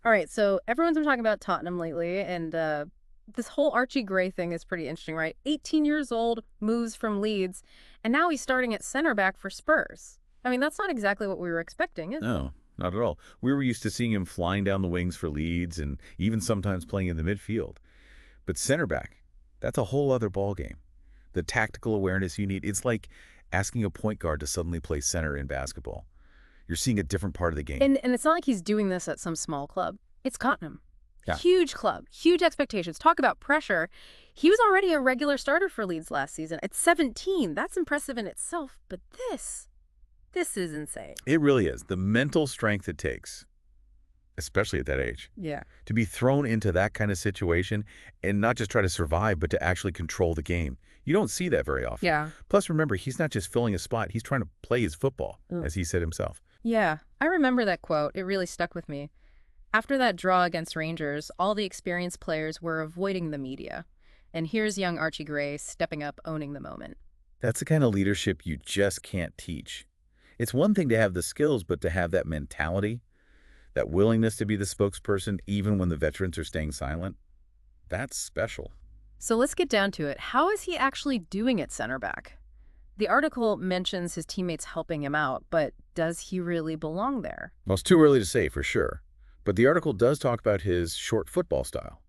All right, so everyone's been talking about Tottenham lately, and this whole Archie Gray thing is pretty interesting, right? 18 years old, moves from Leeds, and now he's starting at center back for Spurs. I mean, that's not exactly what we were expecting, is it? No, not at all. We were used to seeing him flying down the wings for Leeds and even sometimes playing in the midfield. But center back, that's a whole other ballgame. The tactical awareness you need, it's like asking a point guard to suddenly play center in basketball. You're seeing a different part of the game. And it's not like he's doing this at some small club. It's Tottenham. Yeah. Huge club, huge expectations. Talk about pressure. He was already a regular starter for Leeds last season. At 17, that's impressive in itself, but this is insane. It really is. The mental strength it takes, especially at that age, Yeah. to be thrown into that kind of situation and not just try to survive, but to actually control the game. You don't see that very often. Yeah. Plus, remember, he's not just filling a spot. He's trying to play his football, as he said himself. Yeah, I remember that quote. It really stuck with me. After that draw against Rangers, all the experienced players were avoiding the media. And here's young Archie Gray stepping up, owning the moment. That's the kind of leadership you just can't teach. It's one thing to have the skills, but to have that mentality, that willingness to be the spokesperson, even when the veterans are staying silent, that's special. So let's get down to it. How is he actually doing at center back? The article mentions his teammates helping him out, but does he really belong there? Well, it's too early to say for sure, but the article does talk about his short football style.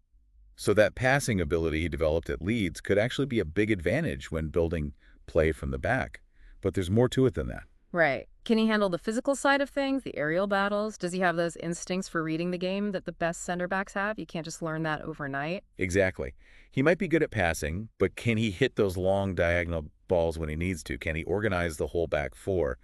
So that passing ability he developed at Leeds could actually be a big advantage when building play from the back. But there's more to it than that. Right. Can he handle the physical side of things, the aerial battles? Does he have those instincts for reading the game that the best center backs have? You can't just learn that overnight. Exactly. He might be good at passing, but can he hit those long diagonal balls when he needs to? Can he organize the whole back four?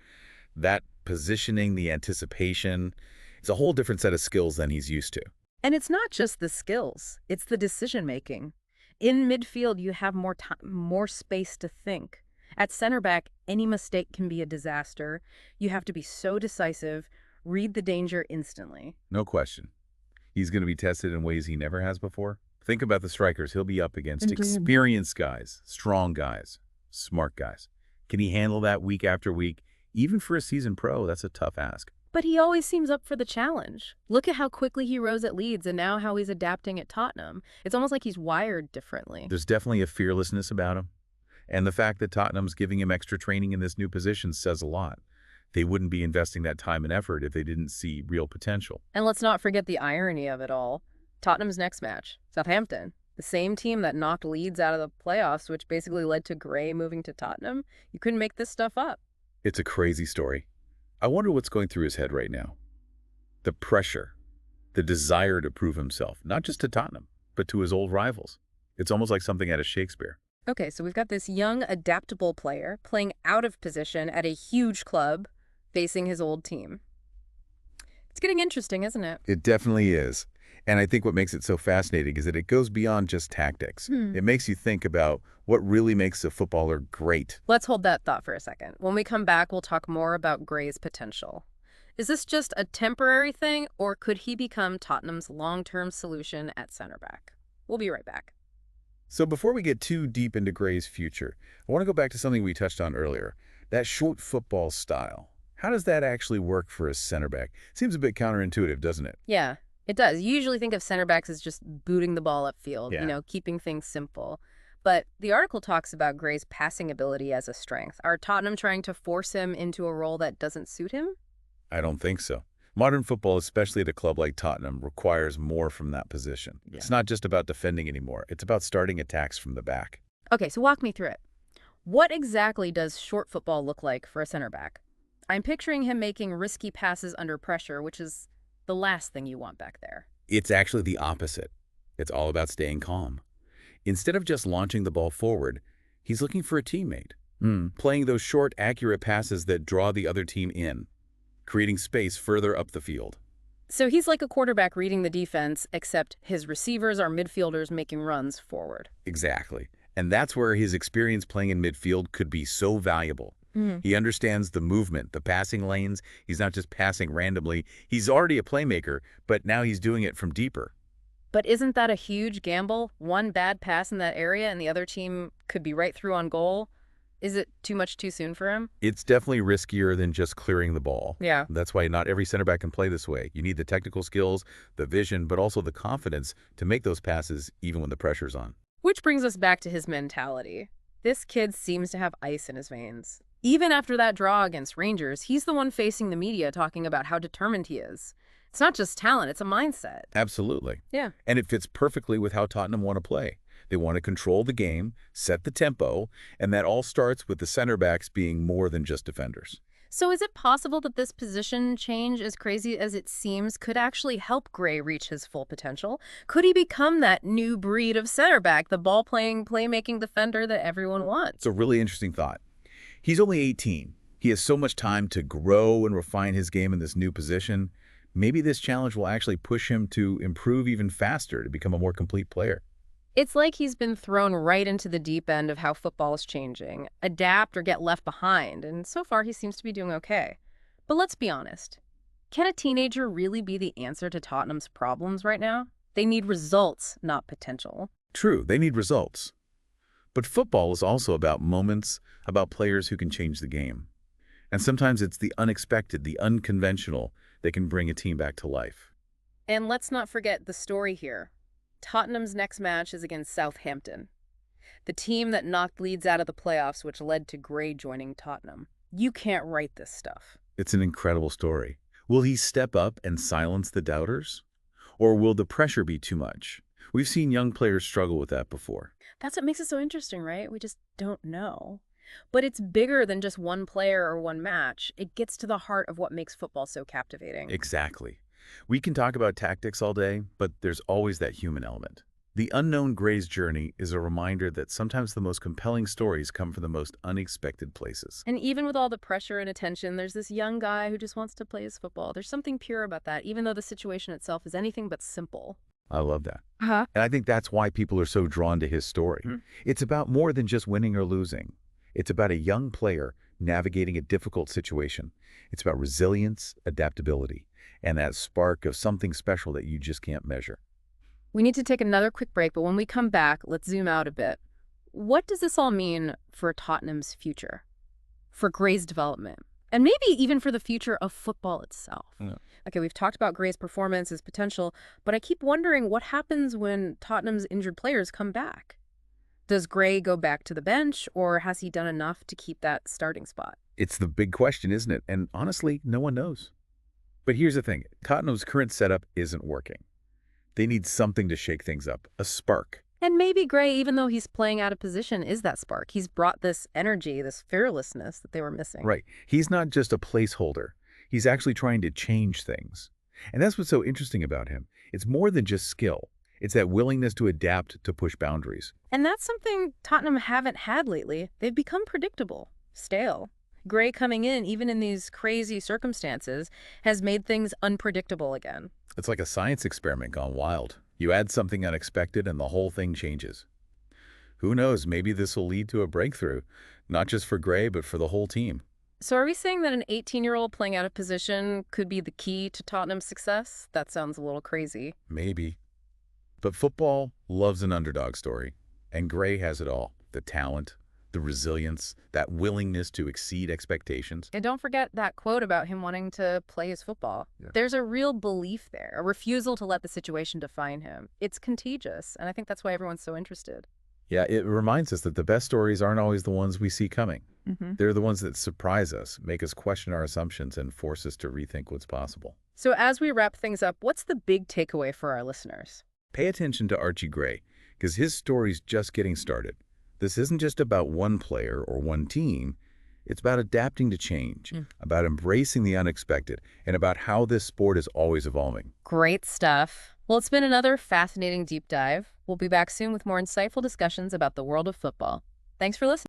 That positioning, the anticipation, it's a whole different set of skills than he's used to. And it's not just the skills, it's the decision making. In midfield, you have more time, more space to think. At center back, any mistake can be a disaster. You have to be so decisive, read the danger instantly. No question. He's going to be tested in ways he never has before. Think about the strikers he'll be up against. Indeed. Experienced guys, strong guys, smart guys. Can he handle that week after week? Even for a seasoned pro, that's a tough ask. But he always seems up for the challenge. Look at how quickly he rose at Leeds and now how he's adapting at Tottenham. It's almost like he's wired differently. There's definitely a fearlessness about him. And the fact that Tottenham's giving him extra training in this new position says a lot. They wouldn't be investing that time and effort if they didn't see real potential. And let's not forget the irony of it all. Tottenham's next match, Southampton, the same team that knocked Leeds out of the playoffs, which basically led to Gray moving to Tottenham. You couldn't make this stuff up. It's a crazy story. I wonder what's going through his head right now. The pressure, the desire to prove himself, not just to Tottenham, but to his old rivals. It's almost like something out of Shakespeare. Okay, so we've got this young, adaptable player playing out of position at a huge club facing his old team. It's getting interesting, isn't it? It definitely is. And I think what makes it so fascinating is that it goes beyond just tactics. It makes you think about what really makes a footballer great. Let's hold that thought for a second. When we come back, we'll talk more about Gray's potential. Is this just a temporary thing, or could he become Tottenham's long-term solution at center back? We'll be right back. So before we get too deep into Gray's future, I want to go back to something we touched on earlier, that short football style. How does that actually work for a center back? Seems a bit counterintuitive, doesn't it? Yeah, it does. You usually think of center backs as just booting the ball upfield, Yeah. keeping things simple. But the article talks about Gray's passing ability as a strength. Are Tottenham trying to force him into a role that doesn't suit him? I don't think so. Modern football, especially at a club like Tottenham, requires more from that position. Yeah. It's not just about defending anymore. It's about starting attacks from the back. Okay, so walk me through it. What exactly does short football look like for a center back? I'm picturing him making risky passes under pressure, which is the last thing you want back there. It's actually the opposite. It's all about staying calm. Instead of just launching the ball forward, he's looking for a teammate, playing those short, accurate passes that draw the other team in, creating space further up the field. So he's like a quarterback reading the defense, except his receivers are midfielders making runs forward. Exactly. And that's where his experience playing in midfield could be so valuable. He understands the movement, the passing lanes. He's not just passing randomly. He's already a playmaker, but now he's doing it from deeper. But isn't that a huge gamble? One bad pass in that area and the other team could be right through on goal. Is it too much too soon for him? It's definitely riskier than just clearing the ball. Yeah. That's why not every center back can play this way. You need the technical skills, the vision, but also the confidence to make those passes even when the pressure's on. Which brings us back to his mentality. This kid seems to have ice in his veins. Even after that draw against Rangers, he's the one facing the media talking about how determined he is. It's not just talent, it's a mindset. Absolutely. Yeah. And it fits perfectly with how Tottenham want to play. They want to control the game, set the tempo, and that all starts with the center backs being more than just defenders. So is it possible that this position change, as crazy as it seems, could actually help Gray reach his full potential? Could he become that new breed of center back, the ball-playing, playmaking defender that everyone wants? It's a really interesting thought. He's only 18. He has so much time to grow and refine his game in this new position. Maybe this challenge will actually push him to improve even faster to become a more complete player. It's like he's been thrown right into the deep end of how football is changing. Adapt or get left behind, and so far he seems to be doing okay. But let's be honest. Can a teenager really be the answer to Tottenham's problems right now? They need results, not potential. True, they need results. But football is also about moments, about players who can change the game. And sometimes it's the unexpected, the unconventional that can bring a team back to life. And let's not forget the story here. Tottenham's next match is against Southampton, the team that knocked Leeds out of the playoffs, which led to Gray joining Tottenham. You can't write this stuff. It's an incredible story. Will he step up and silence the doubters? Or will the pressure be too much? We've seen young players struggle with that before. That's what makes it so interesting, right? We just don't know. But it's bigger than just one player or one match. It gets to the heart of what makes football so captivating. Exactly. We can talk about tactics all day, but there's always that human element. The unknown Gray's journey is a reminder that sometimes the most compelling stories come from the most unexpected places. And even with all the pressure and attention, there's this young guy who just wants to play his football. There's something pure about that, even though the situation itself is anything but simple. I love that. Uh-huh. And I think that's why people are so drawn to his story. It's about more than just winning or losing. It's about a young player navigating a difficult situation. It's about resilience, adaptability, and that spark of something special that you just can't measure. We need to take another quick break, but when we come back, let's zoom out a bit. What does this all mean for Tottenham's future, for Gray's development, and maybe even for the future of football itself? Yeah. Okay, we've talked about Gray's performance, his potential, but I keep wondering what happens when Tottenham's injured players come back. Does Gray go back to the bench, or has he done enough to keep that starting spot? It's the big question, isn't it? And honestly, no one knows. But here's the thing. Tottenham's current setup isn't working. They need something to shake things up, a spark. And maybe Gray, even though he's playing out of position, is that spark. He's brought this energy, this fearlessness that they were missing. Right. He's not just a placeholder. He's actually trying to change things. And that's what's so interesting about him. It's more than just skill. It's that willingness to adapt, to push boundaries. And that's something Tottenham haven't had lately. They've become predictable, stale. Gray coming in, even in these crazy circumstances, has made things unpredictable again. It's like a science experiment gone wild. You add something unexpected and the whole thing changes. Who knows, maybe this will lead to a breakthrough, not just for Gray, but for the whole team. So are we saying that an 18-year-old playing out of position could be the key to Tottenham's success? That sounds a little crazy. Maybe. But football loves an underdog story, and Gray has it all. The talent, the resilience, that willingness to exceed expectations. And don't forget that quote about him wanting to play his football. Yeah. There's a real belief there, a refusal to let the situation define him. It's contagious, and I think that's why everyone's so interested. Yeah, it reminds us that the best stories aren't always the ones we see coming. They're the ones that surprise us, make us question our assumptions, and force us to rethink what's possible. So as we wrap things up, what's the big takeaway for our listeners? Pay attention to Archie Gray, because his story's just getting started. This isn't just about one player or one team. It's about adapting to change, about embracing the unexpected, and about how this sport is always evolving. Great stuff. Well, it's been another fascinating deep dive. We'll be back soon with more insightful discussions about the world of football. Thanks for listening.